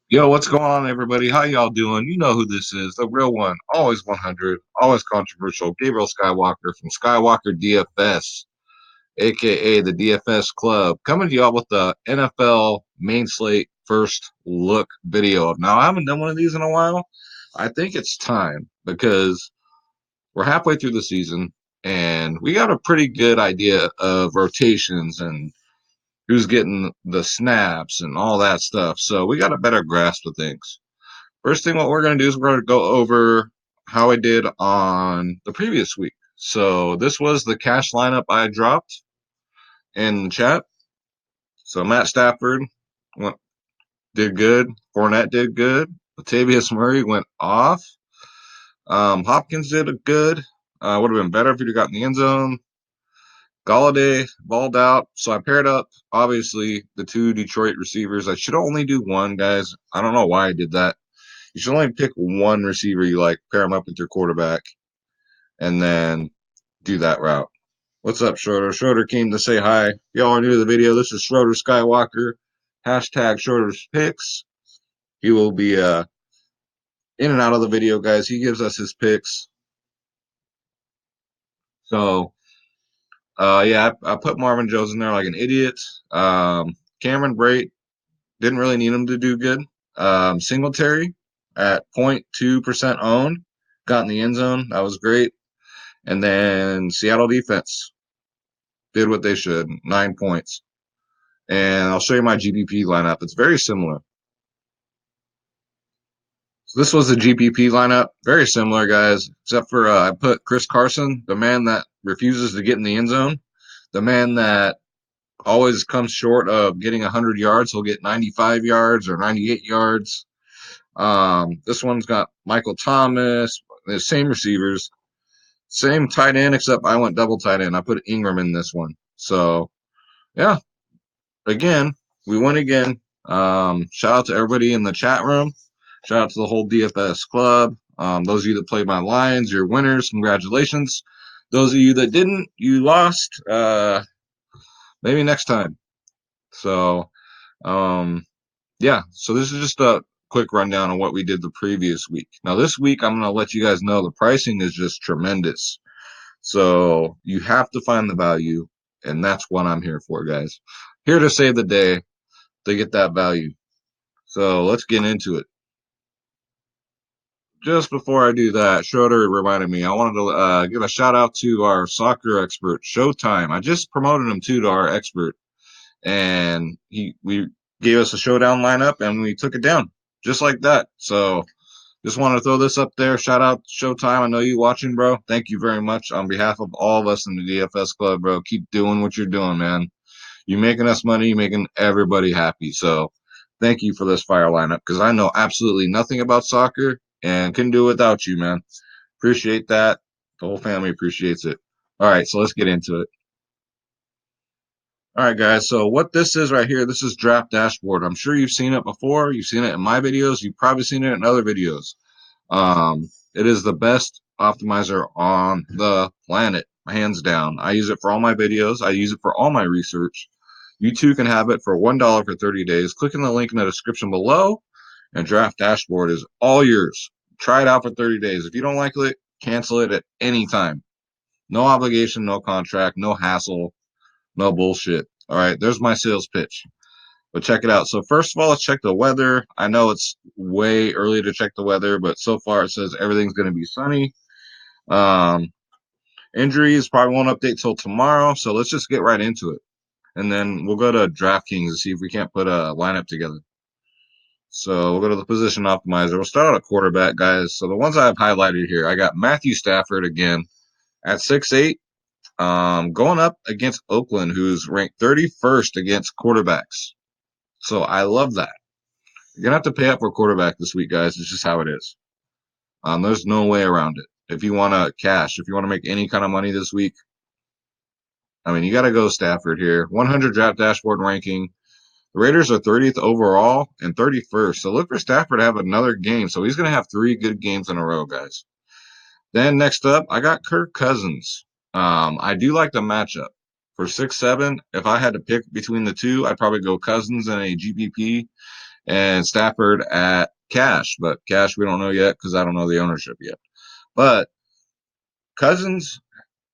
Yo, what's going on, everybody? How y'all doing? You know who this is, the real one, always 100, always controversial, Gabriel Skywalker from Skywalker DFS, aka the DFS Club, coming to y'all with the NFL main slate first look video. Now, I haven't done one of these in a while. I think it's time because we're halfway through the season and we got a pretty good idea of rotations and who's getting the snaps and all that stuff. So we got a better grasp of things. First thing, what we're going to do is we're going to go over how I did on the previous week. So this was the cash lineup I dropped in the chat. So Matt Stafford went, did good. Fournette did good. Latavius Murray went off. Hopkins did a good. Would have been better if he'd have gotten the end zone. Galladay balled out. So I paired up, obviously, the two Detroit receivers. I should only do one, guys. I don't know why I did that. You should only pick one receiver you like, pair him up with your quarterback, and then do that route. What's up, Schroeder? Schroeder came to say hi. Y'all are new to the video. This is Schroeder Skywalker. Hashtag Schroeder's picks. He will be in and out of the video, guys. He gives us his picks. So, yeah, I put Marvin Jones in there like an idiot. Cameron Brate, didn't really need him to do good. Singletary at 0.2% owned. Got in the end zone. That was great. And then Seattle defense did what they should, 9 points. And I'll show you my GPP lineup. It's very similar. So this was the GPP lineup, very similar, guys, except for I put Chris Carson, the man that refuses to get in the end zone, the man that always comes short of getting 100 yards. He'll get 95 yards or 98 yards. This one's got Michael Thomas, the same receivers, same tight end, except I went double tight end. I put Ingram in this one. So, yeah, again, we won again. Shout out to everybody in the chat room. Shout out to the whole DFS club. Those of you that played my lines, you're winners. Congratulations. Those of you that didn't, you lost. Maybe next time. So, yeah. So this is just a quick rundown of what we did the previous week. Now, this week, I'm going to let you guys know the pricing is just tremendous. So you have to find the value, and that's what I'm here for, guys. Here to save the day to get that value. So let's get into it. Just before I do that, Schroeder reminded me I wanted to give a shout out to our soccer expert, Showtime. I just promoted him to our expert, and we gave us a showdown lineup, and we took it down just like that. So just wanted to throw this up there. Shout out Showtime. I know you watching, bro. Thank you very much on behalf of all of us in the DFS club, bro. Keep doing what you're doing, man. You're making us money. You're making everybody happy. So thank you for this fire lineup because I know absolutely nothing about soccer and couldn't do it without you, man. Appreciate that. The whole family appreciates it. All right, so let's get into it. All right, guys. So what this is right here, this is Draft Dashboard. I'm sure you've seen it before. You've seen it in my videos. You've probably seen it in other videos. It is the best optimizer on the planet, hands down. I use it for all my videos. I use it for all my research. You too can have it for $1 for 30 days. Click in the link in the description below, and Draft Dashboard is all yours. Try it out for 30 days. If you don't like it, cancel it at any time. No obligation, no contract, no hassle, no bullshit. All right, there's my sales pitch. But check it out. So first of all, let's check the weather. I know it's way early to check the weather, but so far it says everything's going to be sunny. Um, Injuries probably won't update till tomorrow. So let's just get right into it. And then we'll go to Draftkings to see if we can't put a lineup together. So we'll go to the position optimizer. We'll start out at quarterback, guys. So the ones I have highlighted here, I got Matthew Stafford again at 6'8", going up against Oakland, who's ranked 31st against quarterbacks. So I love that. You're gonna have to pay up for quarterback this week, guys. It's just how it is. There's no way around it. If you want to cash, if you want to make any kind of money this week, I mean, you got to go Stafford here. 100 draft dashboard ranking. The Raiders are 30th overall and 31st. So look for Stafford to have another game. So he's going to have 3 good games in a row, guys. Then next up, I got Kirk Cousins. I do like the matchup. For 6'7", if I had to pick between the two, I'd probably go Cousins and a GPP and Stafford at cash. But cash, we don't know yet because I don't know the ownership yet. But Cousins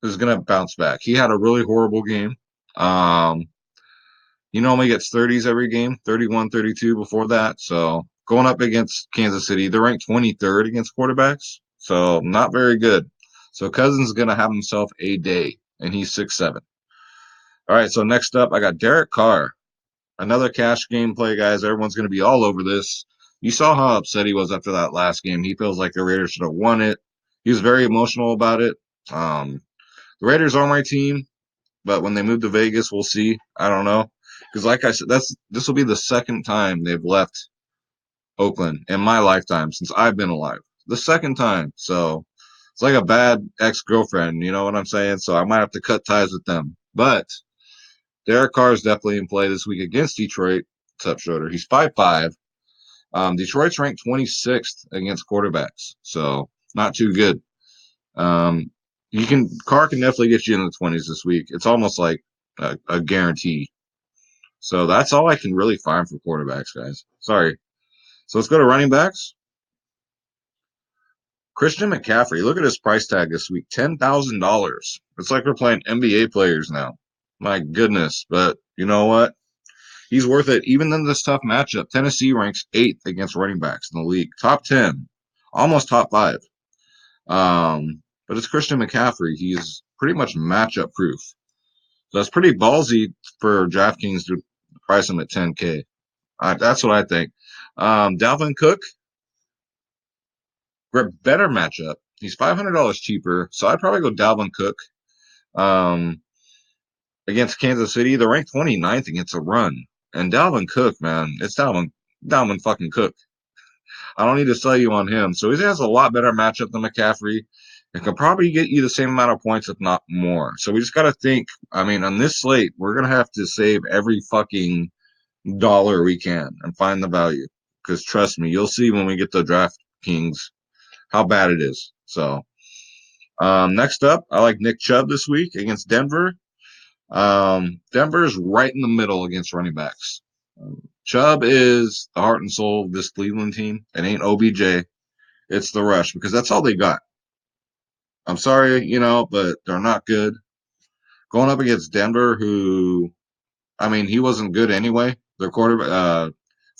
is going to bounce back. He had a really horrible game. Um, he normally gets 30s every game, 31, 32 before that. So going up against Kansas City, they're ranked 23rd against quarterbacks. So not very good. So Cousins is going to have himself a day, and he's 6'7". All right, so next up, I got Derek Carr. Another cash game play, guys. Everyone's going to be all over this. You saw how upset he was after that last game. He feels like the Raiders should have won it. He was very emotional about it. The Raiders are my team, but when they move to Vegas, we'll see. I don't know. Because like I said, this will be the second time they've left Oakland in my lifetime since I've been alive. The second time. So it's like a bad ex-girlfriend, you know what I'm saying? So I might have to cut ties with them. But Derek Carr is definitely in play this week against Detroit. What's up, Schroeder? He's 5'5". Detroit's ranked 26th against quarterbacks, so not too good. Um, Carr can definitely get you in the 20s this week. It's almost like a guarantee. So that's all I can really find for quarterbacks, guys. Sorry. So let's go to running backs. Christian McCaffrey, look at his price tag this week, $10,000. It's like we're playing NBA players now. My goodness. But you know what? He's worth it. Even in this tough matchup, Tennessee ranks 8th against running backs in the league. Top 10. Almost top 5. But it's Christian McCaffrey. He's pretty much matchup proof. So that's pretty ballsy for DraftKings to price him at 10K. That's what I think. Dalvin Cook, better matchup. He's $500 cheaper, so I'd probably go Dalvin Cook. Um, Against Kansas City, they're ranked 29th against a run. And Dalvin Cook, man, it's Dalvin fucking Cook. I don't need to sell you on him. So he has a lot better matchup than McCaffrey and can probably get you the same amount of points, if not more. So we just got to think. I mean, on this slate, we're going to have to save every fucking dollar we can and find the value. Because trust me, you'll see when we get to DraftKings how bad it is. So next up, I like Nick Chubb this week against Denver. Denver's right in the middle against running backs. Chubb is the heart and soul of this Cleveland team. It ain't OBJ. It's the rush because that's all they got. I'm sorry, but they're not good. Going up against Denver, who, I mean, he wasn't good anyway. Their quarterback,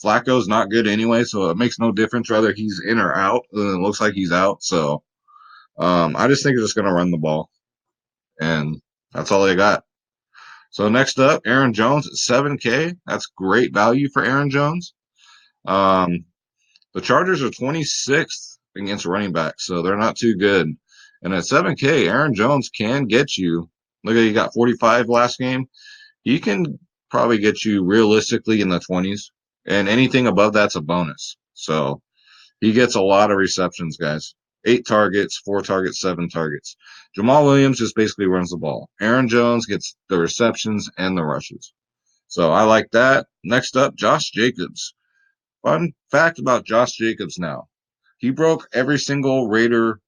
Flacco's not good anyway, so it makes no difference whether he's in or out. It looks like he's out. So I just think they're just going to run the ball. And that's all they got. So next up, Aaron Jones at 7K. That's great value for Aaron Jones. The Chargers are 26th against running backs, so they're not too good. And at 7K, Aaron Jones can get you. Look at he got 45 last game. He can probably get you realistically in the 20s, and anything above that's a bonus. So he gets a lot of receptions, guys. 8 targets, 4 targets, 7 targets. Jamal Williams just basically runs the ball. Aaron Jones gets the receptions and the rushes. So I like that. Next up, Josh Jacobs. Fun fact about Josh Jacobs now. He broke every single Raider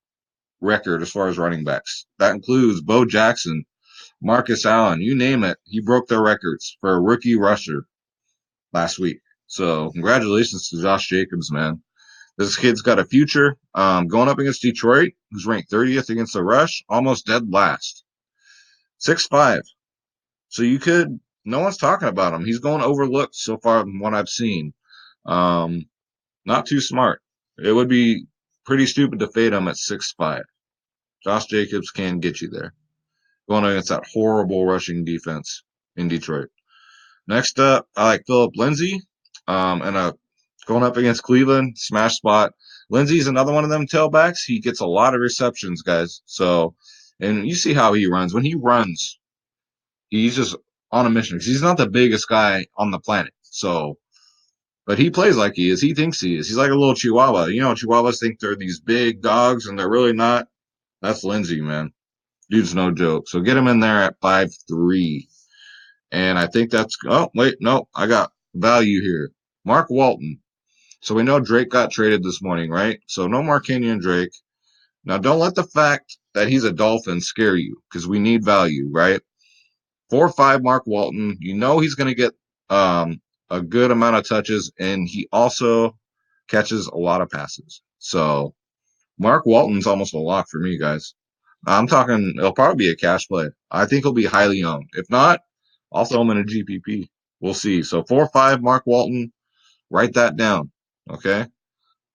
record as far as running backs. That includes Bo Jackson, Marcus Allen, you name it. He broke their records for a rookie rusher last week. So congratulations to Josh Jacobs, man. This kid's got a future. Going up against Detroit, who's ranked 30th against the rush, almost dead last. 6'5". So no one's talking about him. He's going overlooked so far from what I've seen. Not too smart. It would be pretty stupid to fade him at 6'5". Josh Jacobs can get you there. Going against that horrible rushing defense in Detroit. Next up, I like Philip Lindsay. Going up against Cleveland, smash spot. Lindsay's another one of them tailbacks. He gets a lot of receptions, guys. So, and you see how he runs. When he runs, he's just on a mission because he's not the biggest guy on the planet. So, but he plays like he is. He thinks he is. He's like a little Chihuahua. Chihuahuas think they're these big dogs, and they're really not. That's Lindsay, man. Dude's no joke. So get him in there at 5'3". And I think oh, wait, no, I got value here. Mark Walton. So we know Drake got traded this morning, right? So no more Kenyon Drake. Now don't let the fact that he's a Dolphin scare you because we need value, right? 4 or 5 Mark Walton. You know he's going to get a good amount of touches, and he also catches a lot of passes. So Mark Walton's almost a lock for me, guys. I'm talking, it'll probably be a cash play. I think he'll be highly owned. If not, I'll throw him in a GPP. We'll see. So 4 or 5, Mark Walton, write that down. Okay.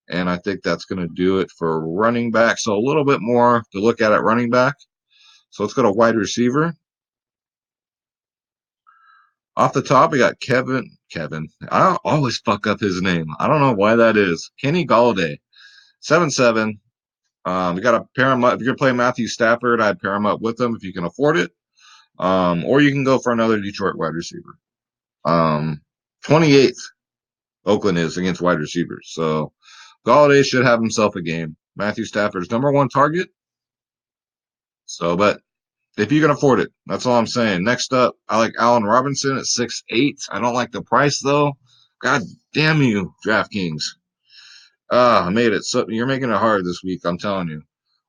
And I think that's going to do it for running back. So a little bit more to look at running back. So let's go to wide receiver. Off the top, we got Kevin. I always fuck up his name. I don't know why that is. Kenny Galladay, 7'7". You got to pair him up. If you're going to play Matthew Stafford, I'd pair him up with him if you can afford it. Or you can go for another Detroit wide receiver. 28th Oakland is against wide receivers. So Galladay should have himself a game. Matthew Stafford's #1 target. So, but if you can afford it, that's all I'm saying. Next up, I like Allen Robinson at 6'8". I don't like the price though. God damn you, Draftkings. I made it. So you're making it hard this week, I'm telling you.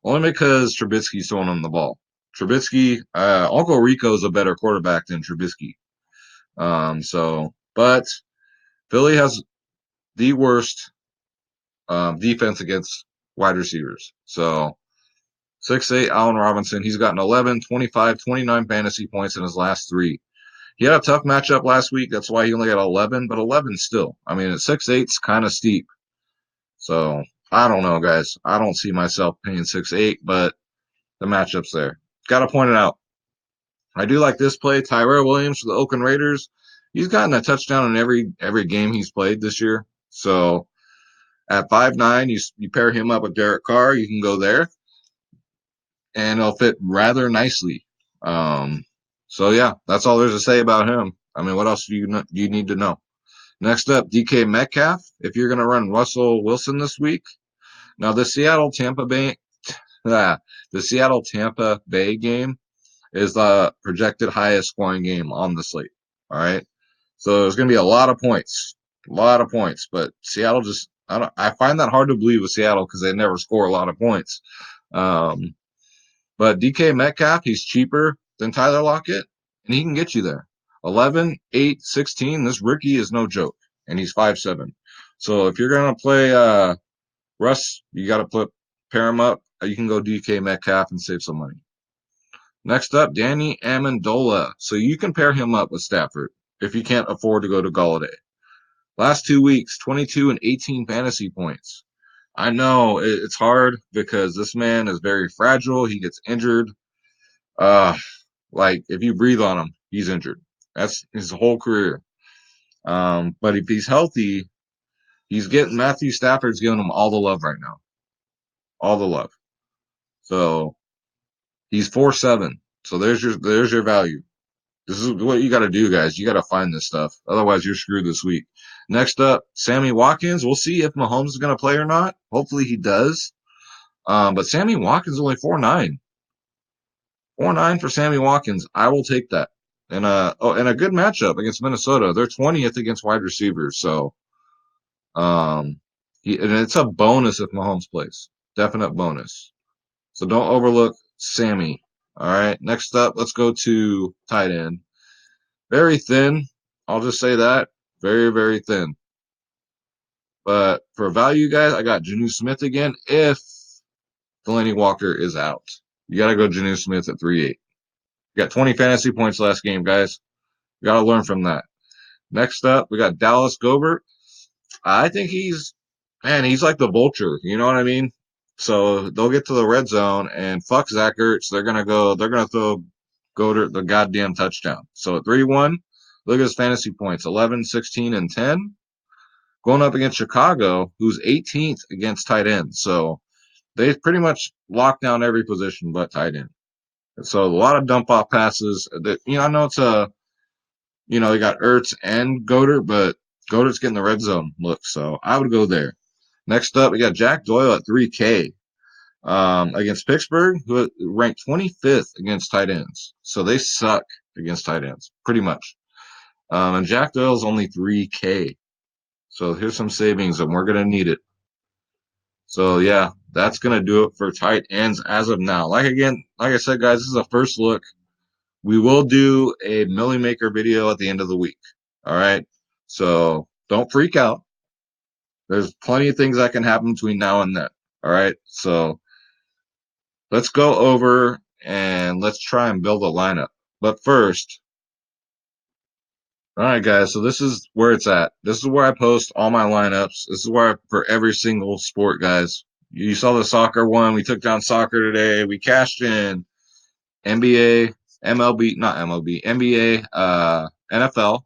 Only because Trubisky's throwing him the ball. Trubisky, Uncle Rico's a better quarterback than Trubisky. But Philly has the worst defense against wide receivers. So 6'8", Allen Robinson. He's gotten 11, 25, 29 fantasy points in his last 3. He had a tough matchup last week. That's why he only got 11, but 11 still. I mean, at 6'8's kind of steep. So I don't know, guys. I don't see myself paying 6'8", but the matchup's there. Got to point it out. I do like this play. Tyrell Williams for the Oakland Raiders. He's gotten a touchdown in every game he's played this year. So at 5'9", you pair him up with Derek Carr. You can go there, and it'll fit rather nicely. So yeah, that's all there's to say about him. I mean, what else do you need to know? Next up, DK Metcalf. If you're going to run Russell Wilson this week, now the Seattle Tampa Bay game is the projected highest scoring game on the slate. All right, so there's going to be a lot of points, But Seattle I find that hard to believe with Seattle because they never score a lot of points. But DK Metcalf, he's cheaper than Tyler Lockett, and he can get you there. 11, 8, 16. This rookie is no joke, and he's 5'7". So if you're going to play Russ, you got to pair him up. You can go DK Metcalf and save some money. Next up, Danny Amendola. So you can pair him up with Stafford if you can't afford to go to Galladay. Last 2 weeks, 22 and 18 fantasy points. I know it's hard because this man is very fragile. He gets injured. Like if you breathe on him, he's injured. That's his whole career. But if he's healthy, Matthew Stafford's giving him all the love right now. All the love. So he's 4'7". So there's your value. This is what you got to do, guys. You got to find this stuff. Otherwise, you're screwed this week. Next up, Sammy Watkins. We'll see if Mahomes is going to play or not. Hopefully he does. But Sammy Watkins is only 4'9". 4'9" for Sammy Watkins. I will take that. And a good matchup against Minnesota. They're 20th against wide receivers. So and it's a bonus if Mahomes plays. Definite bonus. So don't overlook Sammy. All right. Next up, let's go to tight end. Very thin. I'll just say that. Very, very thin. But for value, guys, I got Janu Smith again if Delaney Walker is out. You got to go Janu Smith at 3'8". You got 20 fantasy points last game, guys. You got to learn from that. Next up, we got Dallas Goedert. I think he's like the vulture. You know what I mean? So they'll get to the red zone and fuck Zach Ertz. They're going to throw Goedert the goddamn touchdown. So at 3-1, look at his fantasy points, 11, 16, and 10. Going up against Chicago, who's 18th against tight ends. So they pretty much locked down every position but tight end. So a lot of dump off passes. I know it's they got Ertz and Goedert, but Goedert's getting the red zone look. So I would go there. Next up, we got Jack Doyle at 3K against Pittsburgh, who ranked 25th against tight ends. So they suck against tight ends, pretty much. And Jack Doyle's only 3K. So here's some savings, and we're going to need it. So, yeah, that's going to do it for tight ends as of now. Like I said, guys, this is a first look. We will do a Millie Maker video at the end of the week. All right. So don't freak out. There's plenty of things that can happen between now and then. All right. So let's go over and let's try and build a lineup. But first, all right, guys. So this is where it's at. This is where I post all my lineups. This is where for every single sport, guys. You saw the soccer one. We took down soccer today. We cashed in NBA, MLB, not MLB, NBA, NFL,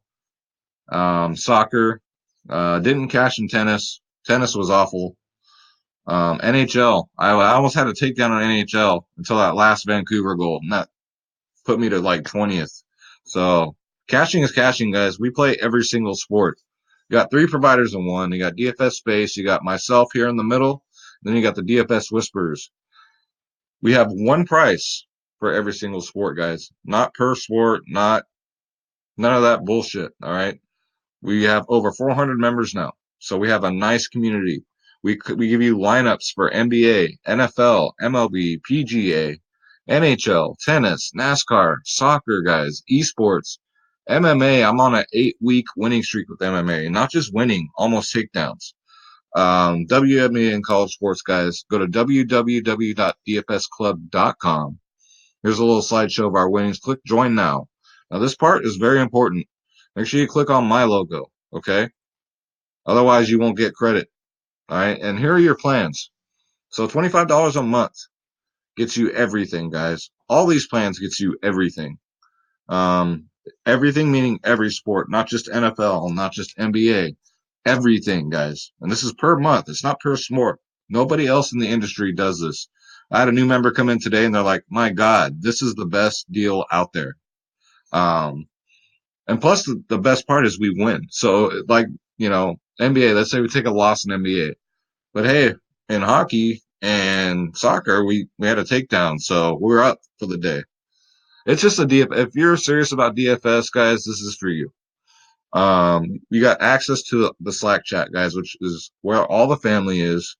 soccer. Didn't cash in tennis. Tennis was awful. NHL. I almost had to take down an NHL until that last Vancouver goal, and that put me to like 20th. So caching is caching, guys. We play every single sport. You got three providers in one. You got DFS Space. You got myself here in the middle. Then you got the DFS Whisperers. We have one price for every single sport, guys. Not per sport, not none of that bullshit. All right. We have over 400 members now, so we have a nice community. We give you lineups for NBA, NFL, MLB, PGA, NHL, tennis, NASCAR, soccer, guys, esports, MMA. I'm on an 8-week winning streak with MMA, not just winning, almost takedowns. WNBA and college sports, guys. Go to www.dfsclub.com. Here's a little slideshow of our winnings. Click join now. Now, this part is very important. Make sure you click on my logo, okay? Otherwise, you won't get credit, all right? And here are your plans. So $25 a month gets you everything, guys. All these plans gets you everything. Um, Everything meaning every sport, not just NFL, not just NBA. Everything, guys. And this is per month. It's not per sport. Nobody else in the industry does this. I had a new member come in today, and they're like, "My God, this is the best deal out there." Um, And plus, the best part is we win. So, like, NBA, let's say we take a loss in NBA. But hey, in hockey and soccer, we had a takedown. So we're up for the day. It's just a DF. If you're serious about DFS, guys, this is for you. You got access to the Slack chat, guys, which is where all the family is.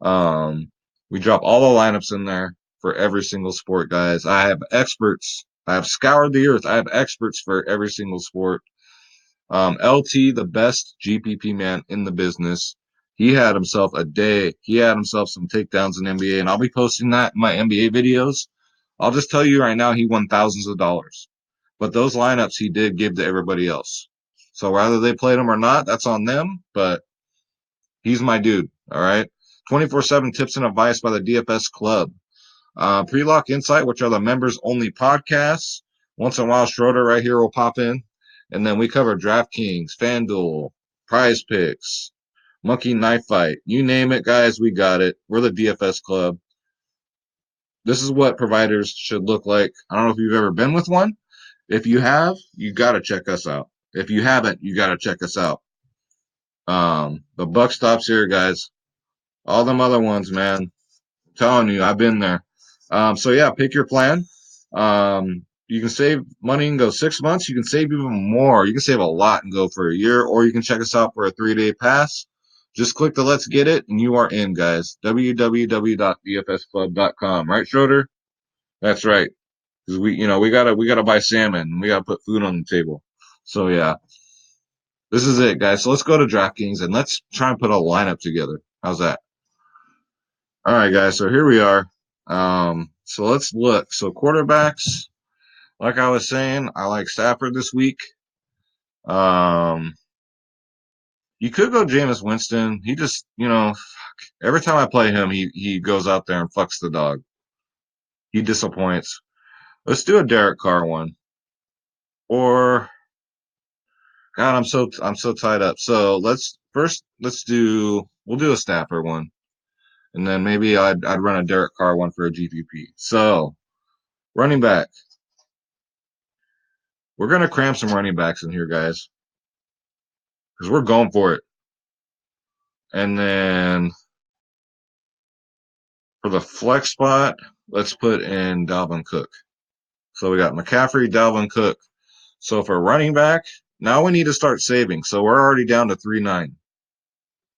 We drop all the lineups in there for every single sport, guys. I have experts. I have scoured the earth. I have experts for every single sport. LT, the best GPP man in the business. He had himself a day. He had himself some takedowns in NBA, and I'll be posting that in my NBA videos. I'll just tell you right now, he won thousands of dollars. But those lineups he did give to everybody else. So whether they played him or not, that's on them. But he's my dude. All right. 24/7 tips and advice by the DFS Club. Pre-lock Insight, which are the members only podcasts. Once in a while, Schroeder right here will pop in. And then we cover Draftkings, FanDuel, Prize Picks, Monkey Knife Fight. You name it, guys, we got it. We're the DFS Club. This is what providers should look like. I don't know if you've ever been with one. If you have, you got to check us out. If you haven't, you got to check us out. The buck stops here, guys. All them other ones, man. I'm telling you, I've been there. So yeah, pick your plan. You can save money and go 6 months. You can save even more. You can save a lot and go for a year, or you can check us out for a 3-day pass. Just click the Let's Get It, and you are in, guys. www.dfsclub.com. Right, Schroeder? That's right. Because we gotta buy salmon. And we gotta put food on the table. So yeah, this is it, guys. So let's go to DraftKings and let's try and put a lineup together. How's that? All right, guys. So here we are. So let's look. So quarterbacks. Like I was saying, I like Stafford this week. Um, you could go Jameis Winston. He just, every time I play him, he goes out there and fucks the dog. He disappoints. Let's do a Derek Carr one. Or God, I'm so tied up. So we'll do a Stafford one, and then maybe I'd run a Derek Carr one for a GPP. So running back, we're gonna cram some running backs in here, guys, because we're going for it. And then for the flex spot, let's put in Dalvin Cook. So we got McCaffrey, Dalvin Cook. So for running back, now we need to start saving. So we're already down to 3.9.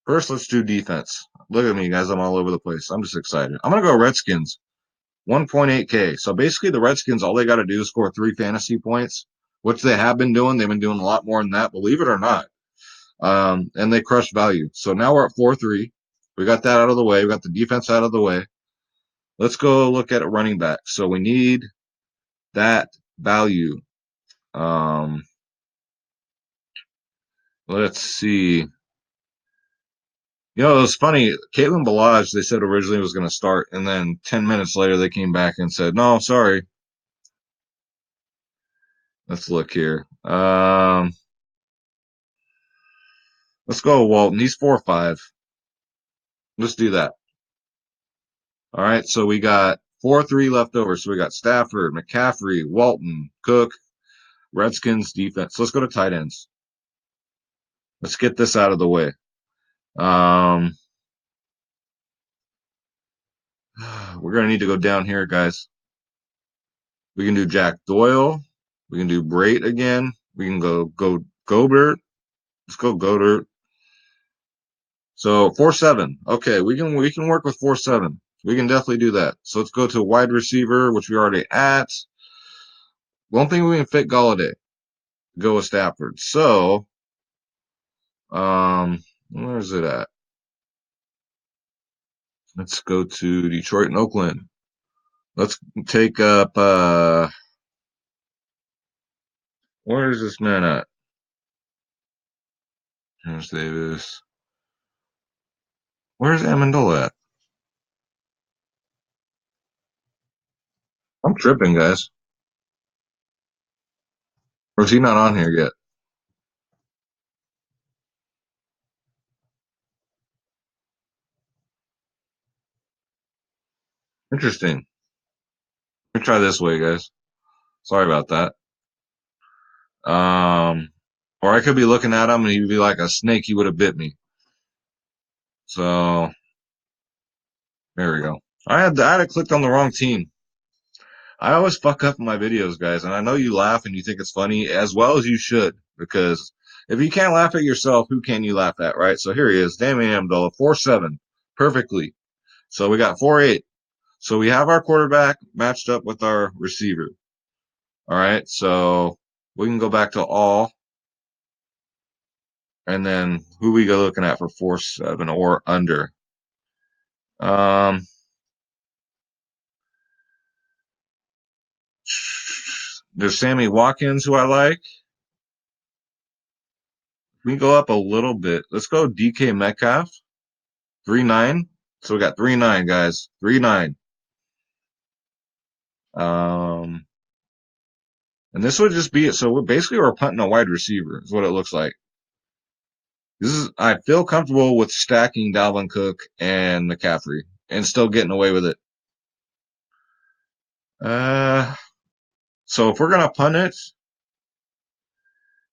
First, let's do defense. Look at me, guys. I'm all over the place. I'm just excited. I'm going to go Redskins, 1.8K. So basically, the Redskins, all they got to do is score 3 fantasy points, which they have been doing. They've been doing a lot more than that, believe it or not. and they crushed value. So now we're at 4-3. We got that out of the way. We got the defense out of the way. Let's go look at a running back. So we need that value. Um, let's see. You know, it was funny. Caitlin Balaj, they said originally was going to start, and then 10 minutes later they came back and said, "No, sorry." Let's look here. Let's go, Walton. He's 4-5. Let's do that. All right. So we got 4-3 left over. So we got Stafford, McCaffrey, Walton, Cook, Redskins defense. Let's go to tight ends. Let's get this out of the way. Um, we're gonna need to go down here, guys. We can do Jack Doyle. We can do Brait again. We can go Gobert. Let's go Gobert. So 4-7. Okay, we can work with 4-7. We can definitely do that. So let's go to wide receiver, which we already at. One thing we can fit Galladay. Go with Stafford. So, where is it at? Let's go to Detroit and Oakland. Let's take up where is this man at? Terrence Davis. Where's Amendola at? I'm tripping, guys. Or is he not on here yet? Interesting. Let me try this way, guys. Sorry about that. Or I could be looking at him and he'd be like a snake. He would have bit me. So there we go. I had clicked on the wrong team. I always fuck up in my videos, guys, and I know you laugh and you think it's funny as well as you should, because if you can't laugh at yourself, who can you laugh at, right? So here he is, Damian Amendola, 4-7, perfectly. So we got 4-8. So we have our quarterback matched up with our receiver. All right, so we can go back to all, and then who we go looking at for 4-7 or under. Um, there's Sammy Watkins, who I like. We go up a little bit. Let's go DK Metcalf, 3-9. So we got 3-9, guys. 3-9. Um, and this would just be it. So we're punting a wide receiver, is what it looks like. I feel comfortable with stacking Dalvin Cook and McCaffrey and still getting away with it. Uh, so if we're gonna punt it,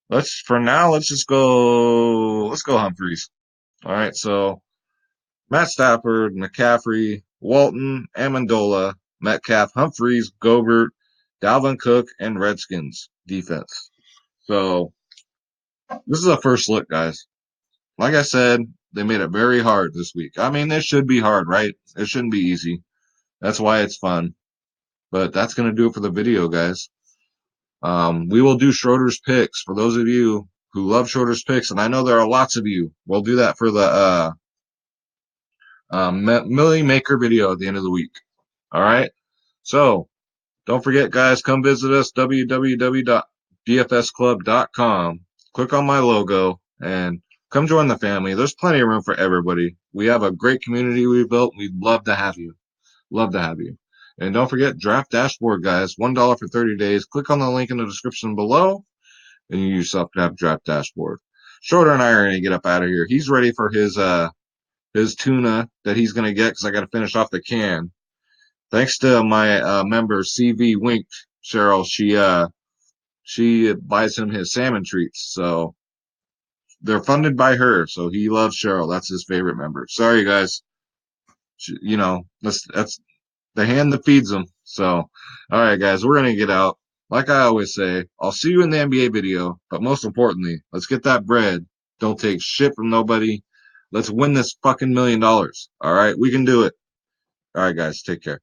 let's just go Humphreys. All right, so Matt Stafford, McCaffrey, Walton, Amendola, Metcalf, Humphreys, Gobert, Dalvin Cook, and Redskins defense. So this is a first look, guys. Like I said, they made it very hard this week. I mean, this should be hard, right? It shouldn't be easy. That's why it's fun. But that's going to do it for the video, guys. We will do Schroeder's picks for those of you who love Schroeder's picks, and I know there are lots of you. We'll do that for the Millie Maker video at the end of the week. All right. So don't forget, guys, come visit us, www.dfsclub.com. Click on my logo and come join the family. There's plenty of room for everybody. We have a great community we've built. We'd love to have you. Love to have you. And don't forget, Draft Dashboard, guys, $1 for 30 days. Click on the link in the description below, and you yourself can have Draft Dashboard. Schroeder and I are going to get up out of here. He's ready for his tuna that he's going to get because I got to finish off the can. Thanks to my member CV Wink, Cheryl. She buys him his salmon treats, so they're funded by her. So he loves Cheryl. That's his favorite member. Sorry, guys. That's the hand that feeds them. So, all right, guys, we're gonna get out. Like I always say, I'll see you in the NBA video. But most importantly, let's get that bread. Don't take shit from nobody. Let's win this fucking $1 million. All right, we can do it. All right, guys, take care.